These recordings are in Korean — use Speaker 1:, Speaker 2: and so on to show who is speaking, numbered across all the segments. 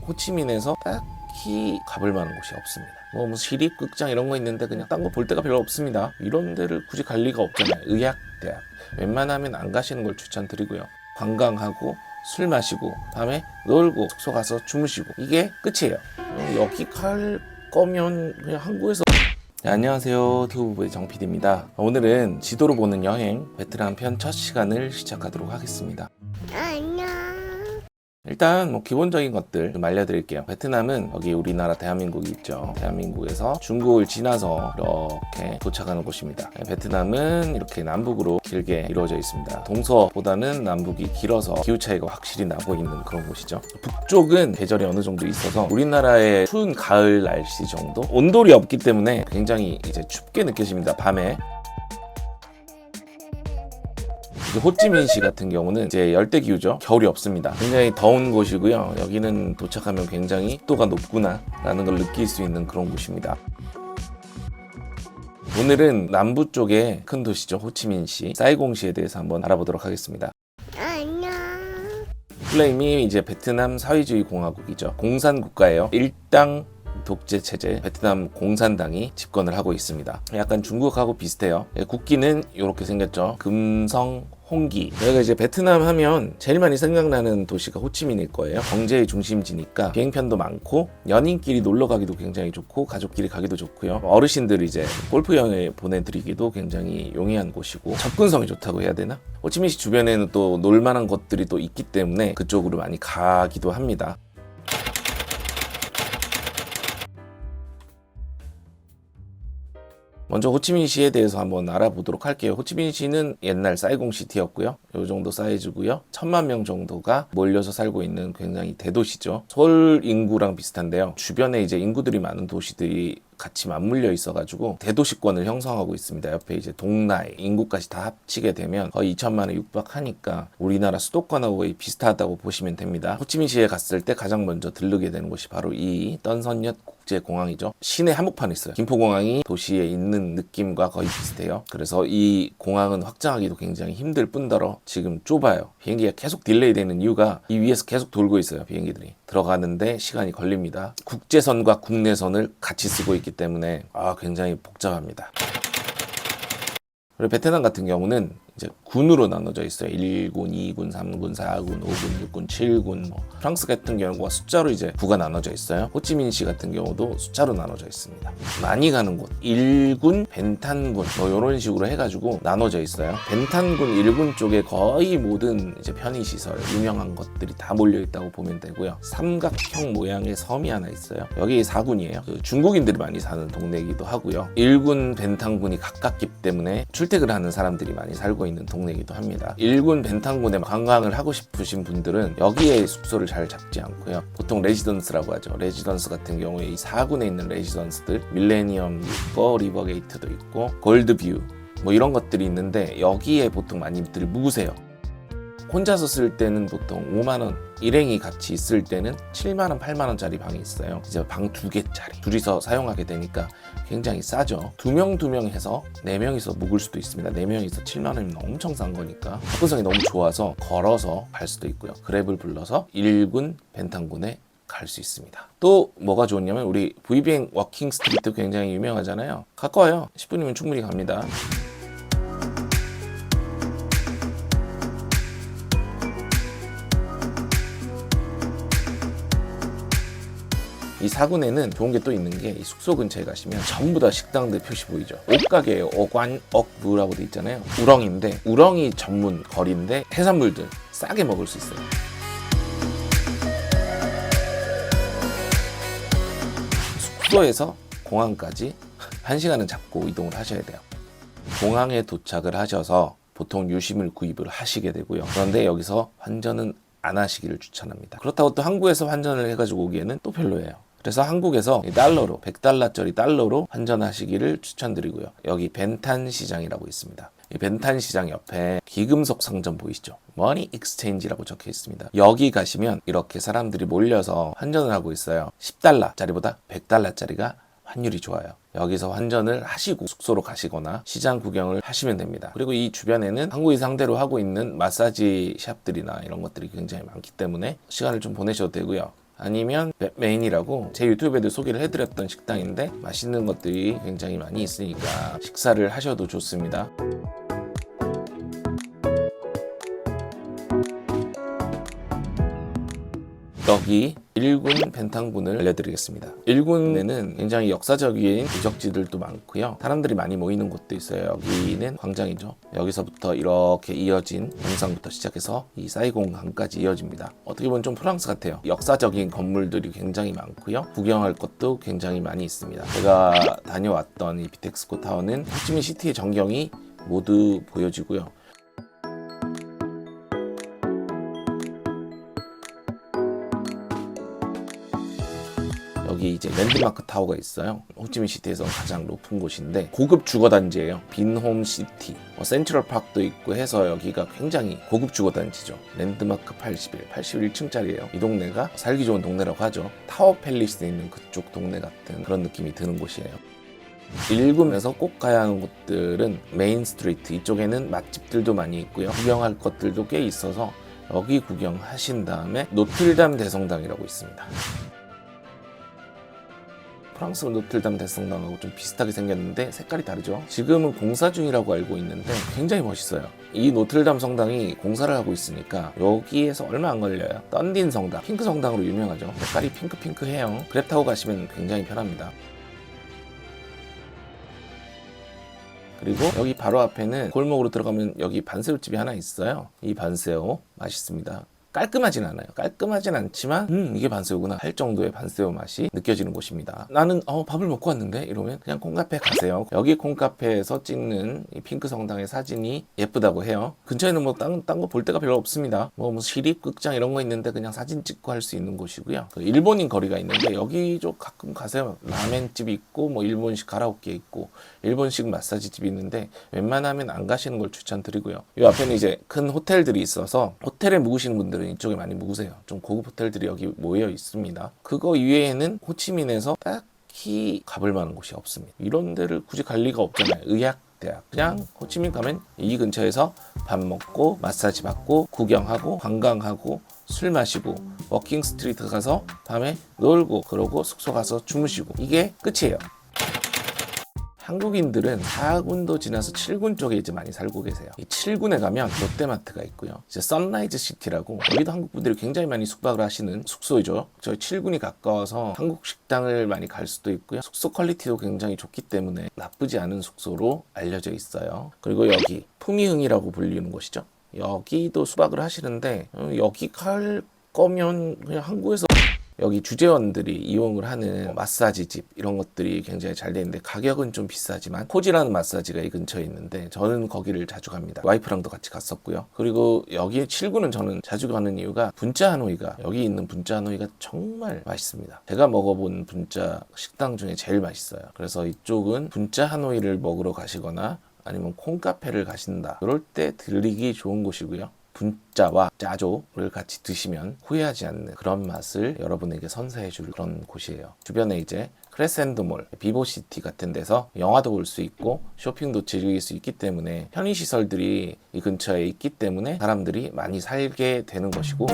Speaker 1: 호치민에서 딱히 가볼 만한 곳이 없습니다. 뭐 시립극장 이런 거 있는데 그냥 딴 거 볼 데가 별로 없습니다. 이런 데를 굳이 갈 리가 없잖아요. 의학대학 웬만하면 안 가시는 걸 추천드리고요. 관광하고 술 마시고 밤에 놀고 숙소 가서 주무시고 이게 끝이에요. 여기 갈 거면 그냥 한국에서. 네, 안녕하세요, 투부부의 정PD입니다. 오늘은 지도로 보는 여행 베트남 편 첫 시간을 시작하도록 하겠습니다.
Speaker 2: 안녕.
Speaker 1: 일단 뭐 기본적인 것들 좀 알려드릴게요. 베트남은 여기 우리나라 대한민국이 있죠. 대한민국에서 중국을 지나서 이렇게 도착하는 곳입니다. 베트남은 이렇게 남북으로 길게 이루어져 있습니다. 동서보다는 남북이 길어서 기후 차이가 확실히 나고 있는 그런 곳이죠. 북쪽은 계절이 어느 정도 있어서 우리나라의 추운 가을 날씨 정도, 온돌이 없기 때문에 굉장히 이제 춥게 느껴집니다. 밤에. 호찌민시 같은 경우는 이제 열대 기후죠. 겨울이 없습니다. 굉장히 더운 곳이고요. 여기는 도착하면 굉장히 습도가 높구나 라는 걸 느낄 수 있는 그런 곳입니다. 오늘은 남부 쪽의 큰 도시죠. 호치민시, 사이공시에 대해서 한번 알아보도록 하겠습니다.
Speaker 2: 안녕.
Speaker 1: 플레임이 이제 베트남 사회주의 공화국이죠. 공산 국가예요. 일당 독재 체제, 베트남 공산당이 집권을 하고 있습니다. 약간 중국하고 비슷해요. 국기는 이렇게 생겼죠. 금성 홍기. 저희가 이제 베트남 하면 제일 많이 생각나는 도시가 호치민일 거예요. 경제의 중심지니까 비행편도 많고 연인끼리 놀러 가기도 굉장히 좋고 가족끼리 가기도 좋고요. 어르신들 이제 골프 여행을 보내드리기도 굉장히 용이한 곳이고 접근성이 좋다고 해야 되나? 호치민시 주변에는 또 놀만한 것들이 또 있기 때문에 그쪽으로 많이 가기도 합니다. 먼저 호치민시에 대해서 한번 알아보도록 할게요. 호치민시는 옛날 사이공시티였고요. 이 정도 사이즈고요. 1000만 명 정도가 몰려서 살고 있는 굉장히 대도시죠. 서울 인구랑 비슷한데요. 주변에 이제 인구들이 많은 도시들이 같이 맞물려 있어가지고 대도시권을 형성하고 있습니다. 옆에 이제 동나이 인구까지 다 합치게 되면 거의 2천만에 육박하니까 우리나라 수도권하고 거의 비슷하다고 보시면 됩니다. 호치민시에 갔을 때 가장 먼저 들르게 되는 곳이 바로 이 던선엿 국제공항이죠. 시내 한복판에 있어요. 김포공항이 도시에 있는 느낌과 거의 비슷해요. 그래서 이 공항은 확장하기도 굉장히 힘들 뿐더러 지금 좁아요. 비행기가 계속 딜레이 되는 이유가 이 위에서 계속 돌고 있어요. 비행기들이 들어가는데 시간이 걸립니다. 국제선과 국내선을 같이 쓰고 있기 때문에 굉장히 복잡합니다. 그리고 베트남 같은 경우는 이제 군으로 나눠져 있어요. 1군, 2군, 3군, 4군, 5군, 6군, 7군. 프랑스 같은 경우가 숫자로 이제 구가 나눠져 있어요. 호치민시 같은 경우도 숫자로 나눠져 있습니다. 많이 가는 곳 1군, 벤탄군 이런 식으로 해가지고 나눠져 있어요. 벤탄군 1군 쪽에 거의 모든 이제 편의시설 유명한 것들이 다 몰려 있다고 보면 되고요. 삼각형 모양의 섬이 하나 있어요. 여기 4군이에요. 중국인들이 많이 사는 동네이기도 하고요. 1군, 벤탄군이 가깝기 때문에 출퇴근하는 사람들이 많이 살고 있는 동네이기도 합니다. 1군 벤탄군에 관광을 하고 싶으신 분들은 여기에 숙소를 잘 잡지 않고요. 보통 레지던스라고 하죠. 레지던스 같은 경우에 이 4군에 있는 레지던스들 밀레니엄도 있고 리버게이트도 있고 골드뷰 뭐 이런 것들이 있는데 여기에 보통 많이들 묵으세요. 혼자서 쓸 때는 보통 5만원, 일행이 같이 있을 때는 7만원, 8만원짜리 방이 있어요. 이제 방 2개짜리 둘이서 사용하게 되니까 굉장히 싸죠. 2명 해서 4명이서 묵을 수도 있습니다. 4명이서 7만원이면 엄청 싼 거니까 접근성이 너무 좋아서 걸어서 갈 수도 있고요. 그랩을 불러서 1군 벤탄군에 갈 수 있습니다. 또 뭐가 좋냐면 우리 VBN 워킹 스트리트 굉장히 유명하잖아요. 가까워요. 10분이면 충분히 갑니다. 이 4군에는 좋은 게 또 있는 게 이 숙소 근처에 가시면 전부 다 식당들 표시 보이죠. 옷가게예요. 어관, 억무라고 돼 있잖아요. 우렁인데 우렁이 전문 거리인데 해산물들 싸게 먹을 수 있어요. 숙소에서 공항까지 1시간은 잡고 이동을 하셔야 돼요. 공항에 도착을 하셔서 보통 유심을 구입을 하시게 되고요. 그런데 여기서 환전은 안 하시기를 추천합니다. 그렇다고 또 한국에서 환전을 해가지고 오기에는 또 별로예요. 그래서 한국에서 달러로 100달러짜리 달러로 환전하시기를 추천드리고요. 여기 벤탄 시장이라고 있습니다. 이 벤탄 시장 옆에 기금속 상점 보이시죠? 머니 익스체인지라고 적혀 있습니다. 여기 가시면 이렇게 사람들이 몰려서 환전을 하고 있어요. 10달러짜리보다 100달러짜리가 환율이 좋아요. 여기서 환전을 하시고 숙소로 가시거나 시장 구경을 하시면 됩니다. 그리고 이 주변에는 한국이 상대로 하고 있는 마사지 샵들이나 이런 것들이 굉장히 많기 때문에 시간을 좀 보내셔도 되고요. 아니면 메인이라고 제 유튜브에도 소개를 해드렸던 식당인데 맛있는 것들이 굉장히 많이 있으니까 식사를 하셔도 좋습니다. 여기 1군 벤탕군을 알려드리겠습니다. 1군에는 굉장히 역사적인 유적지들도 많고요. 사람들이 많이 모이는 곳도 있어요. 여기는 광장이죠. 여기서부터 이렇게 이어진 영상부터 시작해서 이 사이공항까지 이어집니다. 어떻게 보면 좀 프랑스 같아요. 역사적인 건물들이 굉장히 많고요. 구경할 것도 굉장히 많이 있습니다. 제가 다녀왔던 이 비텍스코 타워는 호치민 시티의 전경이 모두 보여지고요. 여기 이제 랜드마크 타워가 있어요. 호치민 시티에서 가장 높은 곳인데 고급 주거 단지예요. 빈홈 시티, 센트럴 파크도 있고 해서 여기가 굉장히 고급 주거 단지죠. 랜드마크 81층짜리예요. 이 동네가 살기 좋은 동네라고 하죠. 타워 팰리스에 있는 그쪽 동네 같은 그런 느낌이 드는 곳이에요. 1군에서 꼭 가야 하는 곳들은 메인 스트리트, 이쪽에는 맛집들도 많이 있고요. 구경할 것들도 꽤 있어서 여기 구경하신 다음에 노틀담 대성당이라고 있습니다. 프랑스 노틀담 대성당하고 좀 비슷하게 생겼는데 색깔이 다르죠. 지금은 공사 중이라고 알고 있는데 굉장히 멋있어요. 이 노틀담 성당이 공사를 하고 있으니까 여기에서 얼마 안 걸려요. 던딘 성당, 핑크 성당으로 유명하죠. 색깔이 핑크해요. 그랩 타고 가시면 굉장히 편합니다. 그리고 여기 바로 앞에는 골목으로 들어가면 여기 반새우집이 하나 있어요. 이 반새우 맛있습니다. 깔끔하진 않아요. 깔끔하진 않지만 이게 반새우구나 할 정도의 반새우 맛이 느껴지는 곳입니다. 나는 밥을 먹고 왔는데 이러면 그냥 콩카페 가세요. 여기 콩카페에서 찍는 이 핑크 성당의 사진이 예쁘다고 해요. 근처에는 뭐 딴 거 볼 데가 별로 없습니다. 뭐 시립극장 이런 거 있는데 그냥 사진 찍고 할 수 있는 곳이고요. 그 일본인 거리가 있는데 여기 좀 가끔 가세요. 라멘집이 있고 뭐 일본식 가라오케 있고 일본식 마사지집이 있는데 웬만하면 안 가시는 걸 추천드리고요. 이 앞에는 이제 큰 호텔들이 있어서 호텔에 묵으시는 분들은 이쪽에 많이 묵으세요. 좀 고급 호텔들이 여기 모여 있습니다. 그거 이외에는 호치민에서 딱히 가볼 만한 곳이 없습니다. 이런 데를 굳이 갈 리가 없잖아요. 의학대학. 그냥 호치민 가면 이 근처에서 밥 먹고 마사지 받고 구경하고 관광하고 술 마시고 워킹 스트리트 가서 밤에 놀고 그러고 숙소 가서 주무시고 이게 끝이에요. 한국인들은 4군도 지나서 7군 쪽에 이제 많이 살고 계세요. 이 7군에 가면 롯데마트가 있고요. 이제 선라이즈 시티라고 여기도 한국 분들이 굉장히 많이 숙박을 하시는 숙소이죠. 저희 7군이 가까워서 한국 식당을 많이 갈 수도 있고요. 숙소 퀄리티도 굉장히 좋기 때문에 나쁘지 않은 숙소로 알려져 있어요. 그리고 여기 푸미흥이라고 불리는 곳이죠. 여기도 숙박을 하시는데 여기 갈 거면 그냥 한국에서 여기 주재원들이 이용을 하는 마사지집 이런 것들이 굉장히 잘 돼 있는데 가격은 좀 비싸지만 코지라는 마사지가 이 근처에 있는데 저는 거기를 자주 갑니다. 와이프랑도 같이 갔었고요. 그리고 여기에 7구는 저는 자주 가는 이유가 분짜 하노이가 여기 있는 분짜 하노이가 정말 맛있습니다. 제가 먹어본 분짜 식당 중에 제일 맛있어요. 그래서 이쪽은 분짜 하노이를 먹으러 가시거나 아니면 콩카페를 가신다 이럴 때 들리기 좋은 곳이고요. 분짜와 짜조를 같이 드시면 후회하지 않는 그런 맛을 여러분에게 선사해 줄 그런 곳이에요. 주변에 이제 크레센도몰, 비보시티 같은 데서 영화도 볼 수 있고 쇼핑도 즐길 수 있기 때문에 편의시설들이 이 근처에 있기 때문에 사람들이 많이 살게 되는 것이고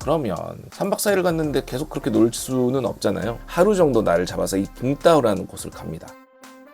Speaker 1: 그러면 3박 4일을 갔는데 계속 그렇게 놀 수는 없잖아요. 하루 정도 날을 잡아서 이 붕따오라는 곳을 갑니다.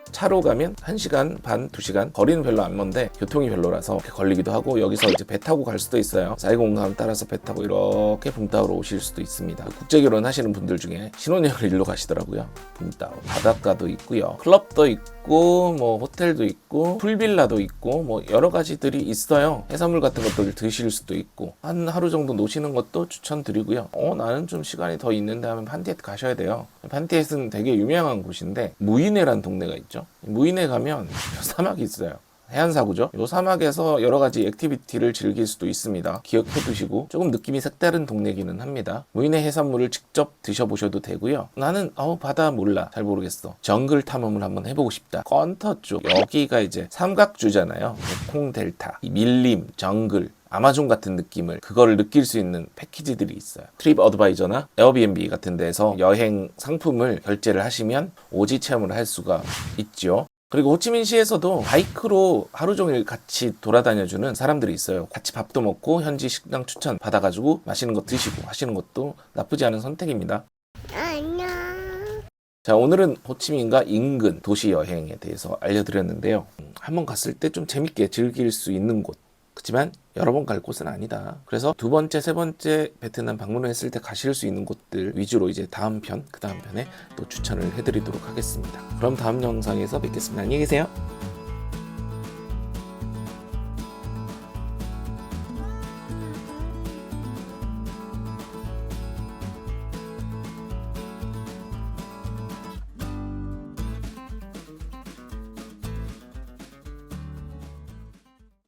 Speaker 1: 차로 가면 1시간 반, 2시간 거리는 별로 안 먼데 교통이 별로라서 걸리기도 하고 여기서 이제 배 타고 갈 수도 있어요. 사이공항 따라서 배 타고 이렇게 붕따오로 오실 수도 있습니다. 국제결혼 하시는 분들 중에 신혼여행을 일로 가시더라고요. 붕따오 바닷가도 있고요. 클럽도 있고 뭐 호텔도 있고 풀빌라도 있고 뭐 여러 가지들이 있어요. 해산물 같은 것들 드실 수도 있고 한 하루 정도 노시는 것도 추천드리고요. 나는 좀 시간이 더 있는데 하면 판티에트 가셔야 돼요. 판티에트는 되게 유명한 곳인데 무이네라는 동네가 있죠. 무이네 가면 사막이 있어요. 해안사구죠. 이 사막에서 여러 가지 액티비티를 즐길 수도 있습니다. 기억해 두시고 조금 느낌이 색다른 동네기는 합니다. 무이네 해산물을 직접 드셔보셔도 되고요. 나는 바다 몰라 잘 모르겠어. 정글 탐험을 한번 해보고 싶다. 건터 쪽 여기가 이제 삼각주잖아요. 콩 델타, 밀림, 정글 아마존 같은 느낌을 그거를 느낄 수 있는 패키지들이 있어요. 트립 어드바이저나 에어비앤비 같은 데서 여행 상품을 결제를 하시면 오지 체험을 할 수가 있죠. 그리고 호치민시에서도 바이크로 하루 종일 같이 돌아다녀주는 사람들이 있어요. 같이 밥도 먹고 현지 식당 추천 받아가지고 맛있는 거 드시고 하시는 것도 나쁘지 않은 선택입니다.
Speaker 2: 안녕.
Speaker 1: 자, 오늘은 호치민과 인근 도시 여행에 대해서 알려드렸는데요. 한번 갔을 때 좀 재밌게 즐길 수 있는 곳. 그렇지만 여러 번 갈 곳은 아니다. 그래서 두 번째, 세 번째 베트남 방문을 했을 때 가실 수 있는 곳들 위주로 이제 다음 편, 그 다음 편에 또 추천을 해드리도록 하겠습니다. 그럼 다음 영상에서 뵙겠습니다. 안녕히 계세요.